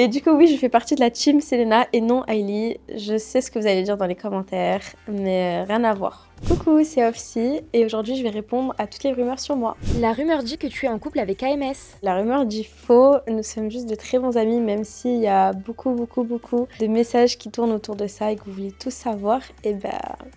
Et du coup, oui, je fais partie de la team Selena et non Hailey. Je sais ce que vous allez dire dans les commentaires, mais rien à voir. Coucou, c'est Ofsi et aujourd'hui je vais répondre à toutes les rumeurs sur moi. La rumeur dit que tu es en couple avec AMS. La rumeur dit faux, nous sommes juste de très bons amis même s'il y a beaucoup de messages qui tournent autour de ça et que vous voulez tous savoir, et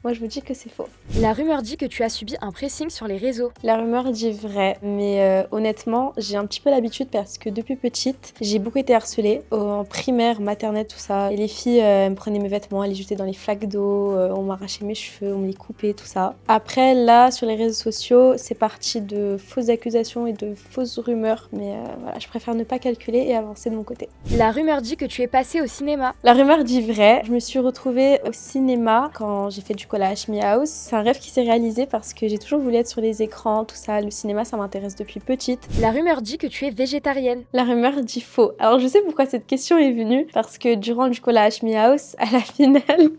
moi je vous dis que c'est faux. La rumeur dit que tu as subi un pressing sur les réseaux. La rumeur dit vrai, mais honnêtement j'ai un petit peu l'habitude parce que depuis petite j'ai beaucoup été harcelée, en primaire, maternelle, tout ça. Et les filles elles me prenaient mes vêtements, elles les jetaient dans les flaques d'eau, on m'arrachait mes cheveux, on me les coupait, tout ça. Après là sur les réseaux sociaux c'est parti de fausses accusations et de fausses rumeurs, mais voilà, je préfère ne pas calculer et avancer de mon côté. La rumeur dit que tu es passé au cinéma. La rumeur dit vrai, je me suis retrouvée au cinéma quand j'ai fait du collage House. C'est un rêve qui s'est réalisé parce que j'ai toujours voulu être sur les écrans, tout ça. Le cinéma ça m'intéresse depuis petite. La rumeur dit que tu es végétarienne. La rumeur dit faux. Alors je sais pourquoi cette question est venue, parce que durant du collage House, à la finale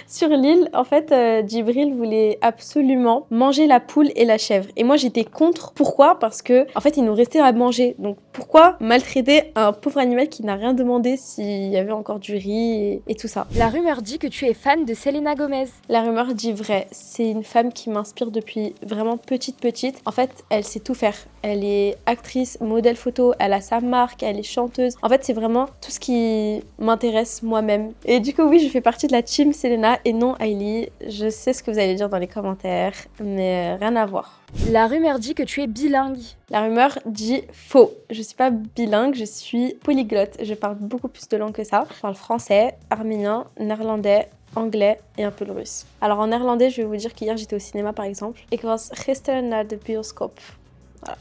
sur l'île, en fait, Djibril voulait absolument manger la poule et la chèvre. Et moi j'étais contre. Pourquoi? Parce que en fait il nous restait à manger. Donc pourquoi maltraiter un pauvre animal qui n'a rien demandé s'il y avait encore du riz et tout ça? La rumeur dit que tu es fan de Selena Gomez. La rumeur dit vrai. C'est une femme qui m'inspire depuis vraiment petite. En fait, elle sait tout faire. Elle est actrice, modèle photo, elle a sa marque, elle est chanteuse. En fait, c'est vraiment tout ce qui m'intéresse moi-même. Et du coup, oui, je fais partie de la team Selena et non Hailey. Je sais ce que vous allez dire dans les commentaires, mais rien à voir. La rumeur dit que tu es bilingue. La rumeur dit faux. Je suis pas bilingue, je suis polyglotte. Je parle beaucoup plus de langues que ça. Je parle français, arménien, néerlandais, anglais et un peu le russe. Alors en néerlandais, je vais vous dire qu'hier j'étais au cinéma par exemple. Ik was gisteren naar de bioscoop. Voilà.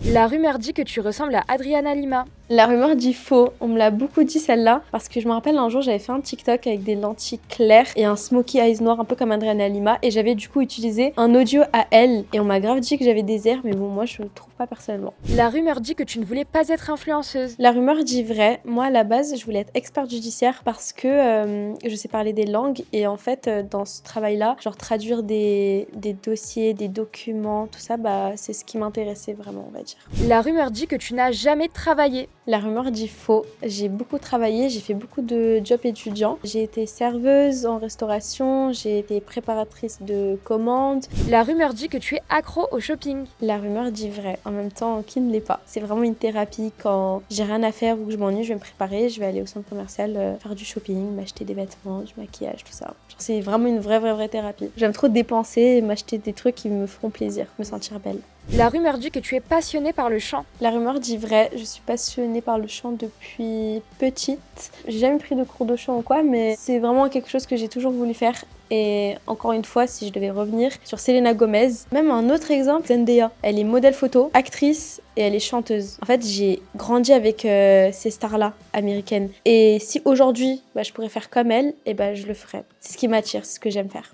La rumeur dit que tu ressembles à Adriana Lima. La rumeur dit faux, on me l'a beaucoup dit celle-là, parce que je me rappelle un jour j'avais fait un TikTok avec des lentilles claires et un smokey eyes noir un peu comme Adriana Lima et j'avais du coup utilisé un audio à elle et on m'a grave dit que j'avais des airs, mais bon moi je le trouve pas personnellement. La rumeur dit que tu ne voulais pas être influenceuse. La rumeur dit vrai, moi à la base je voulais être experte judiciaire parce que je sais parler des langues et en fait dans ce travail-là, genre traduire des dossiers, des documents, tout ça, c'est ce qui m'intéressait vraiment on va dire. La rumeur dit que tu n'as jamais travaillé. La rumeur dit faux. J'ai beaucoup travaillé, j'ai fait beaucoup de jobs étudiants. J'ai été serveuse en restauration, j'ai été préparatrice de commandes. La rumeur dit que tu es accro au shopping. La rumeur dit vrai. En même temps, qui ne l'est pas? C'est vraiment une thérapie. Quand j'ai rien à faire ou que je m'ennuie, je vais me préparer, je vais aller au centre commercial faire du shopping, m'acheter des vêtements, du maquillage, tout ça. Genre, c'est vraiment une vraie thérapie. J'aime trop dépenser et m'acheter des trucs qui me feront plaisir, me sentir belle. La rumeur dit que tu es passionnée par le chant. La rumeur dit vrai, je suis passionnée par le chant depuis petite. J'ai jamais pris de cours de chant ou quoi, mais c'est vraiment quelque chose que j'ai toujours voulu faire. Et encore une fois, si je devais revenir sur Selena Gomez, même un autre exemple, Zendaya. Elle est modèle photo, actrice et elle est chanteuse. En fait, j'ai grandi avec ces stars-là américaines. Et si aujourd'hui, je pourrais faire comme elle, je le ferais. C'est ce qui m'attire, c'est ce que j'aime faire.